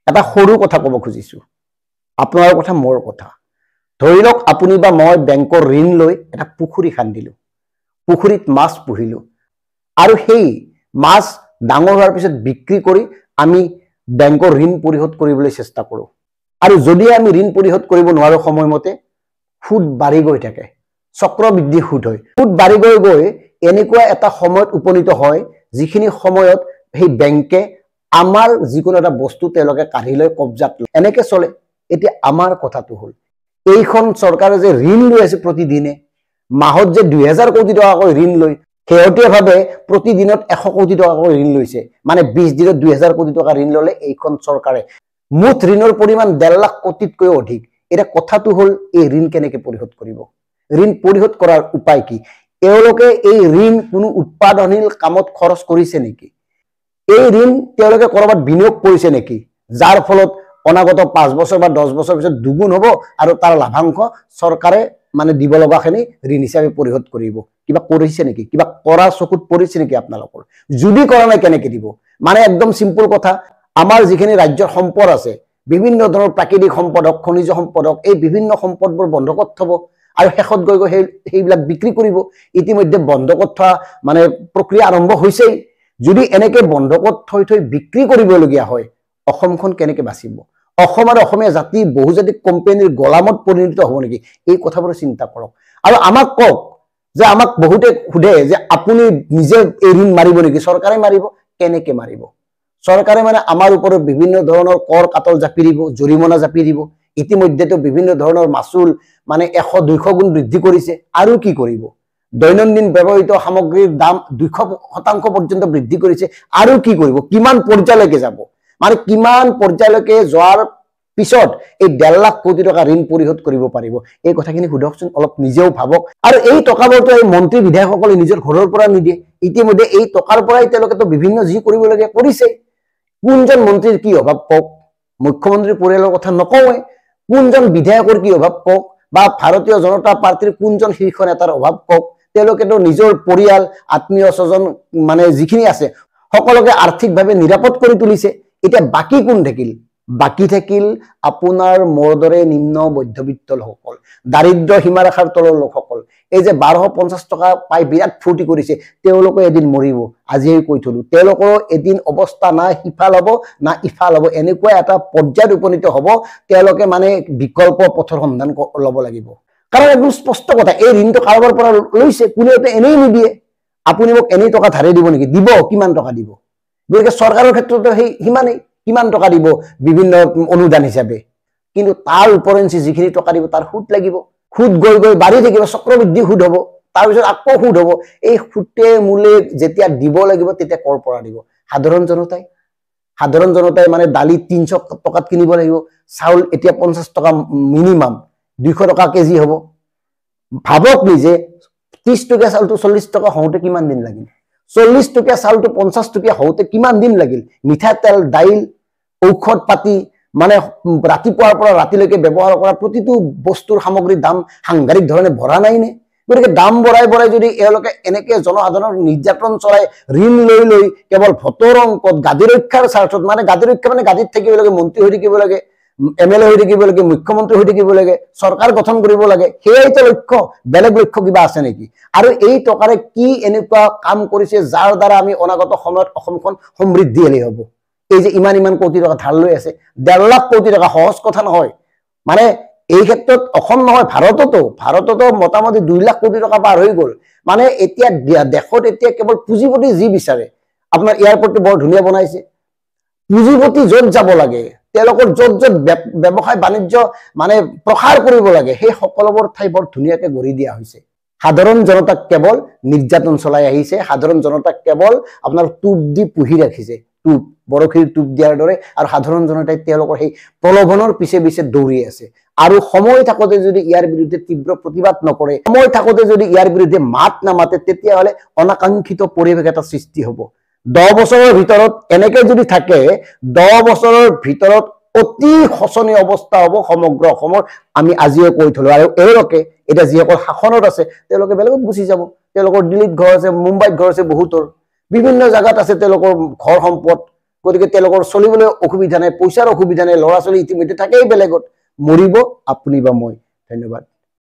এটা সৰু কথা ক'ব খুজিছো আপোনাৰ কথা মোৰ কথা ধৰি লওক আপুনি বা মই বেংকৰ ঋণ লৈ এটা পুখুৰী খান্দিলো পুখুৰীত মাছ পুহিলো আৰু সেই মাছ ডাঙৰ হোৱাৰ পিছত বিক্ৰী কৰি আমি বেংকৰ ঋণ পৰিশোধ কৰিবলৈ চেষ্টা কৰো আৰু যদি আমি ঋণ পৰিশোধ কৰিব নোৱাৰো সময়মতে সুদ বাঢ়ি গৈ থাকে চক্ৰবৃদ্ধি সুদ হয় সুদ বাঢ়ি গৈ গৈ এনেকুৱা এটা সময়ত উপনীত হয় যিখিনি সময়ত সেই বেংকে আমাৰ যিকোনো এটা বস্তু তেওঁলোকে কাঢ়ি লৈ কবজাত লয় এনেকে চলে এতিয়া আমাৰ কথাটো হল এইখন চৰকাৰে যে ঋণ লৈ আছে প্ৰতিদিনে মাহত যে 2000 কোটি টকাকৈ ঋণ লৈ শেহতীয়াভাৱে প্ৰতিদিনত 100 কোটি টকাকৈ ঋণ লৈছে মানে 20 দিনত 2000 কোটি টকা ঋণ ললে এইখন চৰকাৰে মুঠ ঋণৰ পৰিমাণ 1.5 লাখ কোটিতকৈ অধিক এটা কথাটো হল এই ঋণ কেনেকৈ পৰিশোধ কৰিব ঋণ পৰিশোধ কৰাৰ উপায় কি তেওঁলোকে এই ঋণ কোনো উৎপাদনশীল কামত খৰচ কৰিছে নেকি এই ঋণ তেওঁলোকে কৰবাত বিনিয়োগ কৰিছে নেকি যাৰ ফলত অনাগত 5 বছৰ বা 10 বছৰ পিছত দুগুণ হ'ব আৰু তাৰ লাভাংশ চৰকাৰে মানে দিব লগাখিনি ঋণ হিচাপে পৰিশোধ কৰিব কিবা কৰিছে নেকি কিবা কৰা চকুত পৰিছে নেকি আপোনালোকৰ যদি কৰা নাই কেনেকৈ দিব মানে একদম সিম্পল কথা আমাৰ যিখিনি ৰাজ্যৰ সম্পদ আছে বিভিন্ন ধৰণৰ প্ৰাকৃতিক সম্পদ খনিজ সম্পদ এই বিভিন্ন সম্পদবোৰ বন্ধকত থব আৰু শেষত গৈ গৈ সেইবিলাক বিক্ৰী কৰিব ইতিমধ্যে বন্ধকত থোৱা মানে প্ৰক্ৰিয়া আৰম্ভ হৈছেই যদি এনেকে বন্ধকত থৈ থৈ বিক্ৰী কৰিবলগীয়া হয় অসমখন কেনেকৈ বাচিব অসম আৰু অসমীয়া জাতি বহুজাতিক কোম্পানীৰ গোলামত পৰিণত হ'ব নেকি এই কথাবোৰ চিন্তা কৰক আৰু আমাক কওক যে আমাক বহুতে খুদে যে আপুনি নিজে এই ঋণ মাৰিব নেকি চৰকাৰে মাৰিব কেনেকৈ মাৰিব চৰকাৰে মানে আমাৰ ওপৰত বিভিন্ন ধৰণৰ কৰ কাটল জাপি দিব জৰিমনা জাপি দিব ইতিমধ্যেতো বিভিন্ন ধৰণৰ মাসুল মানে 100-200 গুণ বৃদ্ধি কৰিছে আৰু কি কৰিব দৈনন্দিন ব্যৱহৃত সামগ্ৰীৰ দাম 200% পৰ্যন্ত বৃদ্ধি কৰিছে আৰু কি কৰিব কিমান পৰ্যায়লৈকে যাব মানে কিমান পৰ্যায়লৈকে যোৱাৰ পিছত এই 1.5 লাখ কোটি টকা ঋণ পৰিশোধ কৰিব পাৰিব এই কথাখিনি সুধকচোন অলপ নিজেও ভাবক আৰু এই টকাবোৰটো এই মন্ত্ৰী বিধায়কসকলে নিজৰ ঘৰৰ পৰা নিদিয়ে ইতিমধ্যে এই টকাৰ পৰাই তেওঁলোকে তো বিভিন্ন যি কৰিবলগীয়া কৰিছে কোনজন মন্ত্ৰীৰ কি অভাৱ কওক মুখ্যমন্ত্ৰীৰ পৰিয়ালৰ কথা নকওঁৱে কোনজন বিধায়কৰ কি অভাৱ কওক বা ভাৰতীয় জনতা পাৰ্টিৰ কোনজন শীৰ্ষ নেতাৰ অভাৱ কওক তেওঁলোকেতো নিজৰ পৰিয়াল আত্মীয় স্বজন মানে যিখিনি আছে সকলোকে আৰ্থিকভাৱে নিৰাপদ কৰি তুলিছে এটা বাকি কোন থাকিল বাকি থাকিল আপোনাৰ মৰদৰে নিম্ন মধ্যবিত্ত লোকসকল দাৰিদ্ৰ সীমাৰেখাৰ তলৰ লোকসকল এই যে 1250 টকা পাই বিৰাট ফূৰ্তি কৰিছে তেওঁলোকে এদিন মৰিব আজিয়ে কৈ থলো তেওঁলোকৰ এদিন অৱস্থা না হিফাল হ'ব না ইফাল হ'ব এনেকুৱা এটা পৰ্যায়ত উপনীত হ'ব তেওঁলোকে মানে বিকল্প পথৰ সন্ধান ল'ব লাগিব কাৰণ একদম স্পষ্ট কথা এই ঋণটো কাৰোবাৰ পৰা লৈছে কোনেওতে এনেই নিদিয়ে আপুনি মোক এনেই টকা ধাৰে দিব নেকি দিব কিমান টকা দিব গতিকে চৰকাৰৰ ক্ষেত্ৰতো সেই সিমানেই কিমান টকা দিব বিভিন্ন অনুদান হিচাপে কিন্তু তাৰ উপৰঞ্চি যিখিনি টকা দিব তাৰ সুদ লাগিব সুদ গৈ গৈ বাঢ়ি থাকিব চক্ৰবৃদ্ধি সুদ হ'ব তাৰ পিছত আকৌ সুদ হ'ব এই সুতে মূলে যেতিয়া দিব লাগিব তেতিয়া কৰ পৰা দিব সাধাৰণ জনতাই মানে দালি 300 টকাত কিনিব লাগিব চাউল এতিয়া 50 টকা মিনিমাম 200 টকা কেজি হ'ব ভাবক নিজে 30 টকা চাউলটো 40 টকা হওঁতে কিমান দিন লাগিল 40 টকা চাউলটো 50 টকা হওঁতে কিমান দিন লাগিল মিঠাতেল দাইল ঔষধ পাতি মানে ৰাতিপুৱাৰ পৰা ৰাতিলৈকে ব্যৱহাৰ কৰা প্ৰতিটো বস্তুৰ সামগ্ৰীৰ দাম সাংঘাতিক ধৰণে বঢ়া নাই নে গতিকে দাম বঢ়াই যদি এওঁলোকে এনেকে জনসাধাৰণৰ নিৰ্যাতন চলাই ঋণ লৈ কেৱল ভোটৰ অংকত গাদী ৰক্ষাৰ স্বাৰ্থত মানে গাদী ৰক্ষা মানে গাদীত থাকিব লাগে মন্ত্ৰী হৈ থাকিব লাগে এমএলএ হৈ থাকিব লাগে মুখ্যমন্ত্ৰী হৈ থাকিব লাগে চৰকাৰ গঠন কৰিব লাগে সেইটা লক্ষ্য বেলেগ লক্ষ্য কিবা আছে নেকি আৰু এই টকাৰে কি এনেকুৱা কাম কৰিছে যাৰ দ্বাৰা আমি অনাগত সময়ত অসমখন সমৃদ্ধিশালী হ'ব এই যে ইমান কোটি টকা ধাৰ লৈ আছে 1.5 লাখ কোটি টকা সহজ কথা নহয় মানে এই ক্ষেত্ৰত অসম নহয় ভাৰততো মোটামুটি 2 লাখ কোটি টকা পাৰ হৈ গ'ল মানে এতিয়া দেশত এতিয়া কেৱল পুঁজিপতি যি বিচাৰে আপোনাৰ এয়াৰপৰ্টটো বৰ ধুনীয়া বনাইছে পুঁজিপতি য'ত যাব লাগে তেওঁলোকৰ য'ত ব্যৱসায় বাণিজ্য মানে প্ৰসাৰ কৰিব লাগে সেই সকলোবোৰ ঠাই বৰ ধুনীয়াকৈ গঢ়ি দিয়া হৈছে সাধাৰণ জনতাক কেৱল নিৰ্যাতন চলাই আহিছে সাধাৰণ জনতাক কেৱল আপোনাৰ টুপ দি পুহি ৰাখিছে টুপ বৰখীৰ টুপ দিয়াৰ দৰে আৰু সাধাৰণ জনতাই তেওঁলোকৰ সেই প্ৰলোভনৰ পিছে দৌৰি আছে আৰু সময় থাকোতে যদি ইয়াৰ বিৰুদ্ধে তীব্ৰ প্ৰতিবাদ নকৰে সময় থাকোতে যদি ইয়াৰ বিৰুদ্ধে মাত নামাতে তেতিয়াহ'লে অনাকাংক্ষিত পৰিৱেশ এটা সৃষ্টি হ'ব 10 বছৰৰ ভিতৰত এনেকে যদি থাকে 10 বছৰৰ ভিতৰত অতি শোচনীয় অৱস্থা হ'ব সমগ্ৰ অসমৰ আমি আজিয়ে কৈ থলো আৰু এওঁলোকে এতিয়া যিসকল শাসনত আছে তেওঁলোকে বেলেগত গুচি যাব তেওঁলোকৰ দিল্লীত ঘৰ আছে মুম্বাইত ঘৰ আছে বহুতৰ বিভিন্ন জায়গাত আছে তেওঁলোকৰ ঘৰ সম্পদ গতিকে তেওঁলোকৰ চলিবলৈ অসুবিধা নাই, পইচাৰ অসুবিধা নাই, ল'ৰা ছোৱালী ইতিমধ্যে থাকেই বেলেগত, মৰিব আপুনি বা মই। ধন্যবাদ।